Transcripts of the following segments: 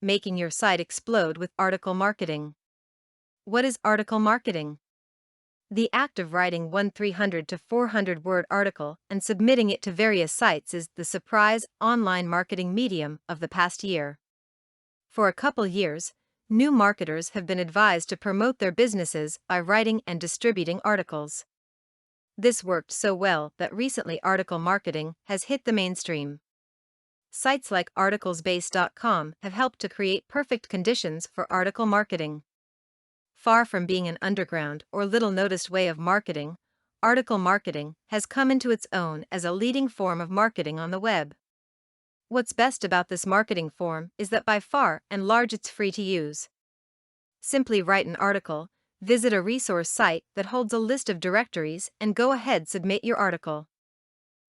making your site explode with article marketing. What is article marketing? The act of writing one 300 to 400 word article and submitting it to various sites is the surprise online marketing medium of the past year. For a couple years, new marketers have been advised to promote their businesses by writing and distributing articles. This worked so well that recently article marketing has hit the mainstream. Sites like articlesbase.com have helped to create perfect conditions for article marketing. Far from being an underground or little-noticed way of marketing, article marketing has come into its own as a leading form of marketing on the web. What's best about this marketing form is that by far and large it's free to use. Simply write an article, visit a resource site that holds a list of directories, and go ahead submit your article.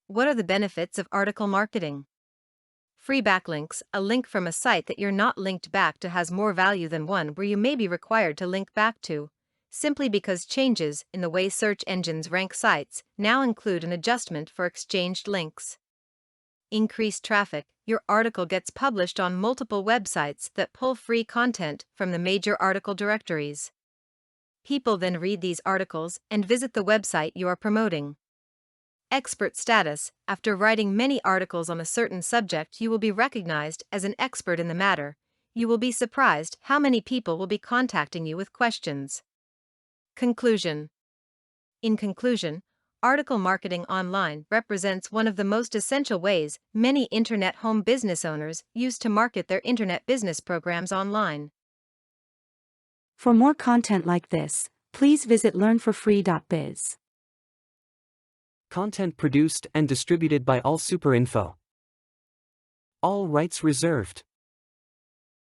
What are the benefits of article marketing? Free backlinks. A link from a site that you're not linked back to has more value than one where you may be required to link back to, simply because changes in the way search engines rank sites now include an adjustment for exchanged links. Increased traffic. Your article gets published on multiple websites that pull free content from the major article directories. People then read these articles and visit the website you are promoting. Expert status. After writing many articles on a certain subject, you will be recognized as an expert in the matter. You will be surprised how many people will be contacting you with questions. Conclusion. In conclusion, article marketing online represents one of the most essential ways many internet home business owners use to market their internet business programs online. For more content like this, please visit learnforfree.biz. Content produced and distributed by AllSuperInfo. All rights reserved.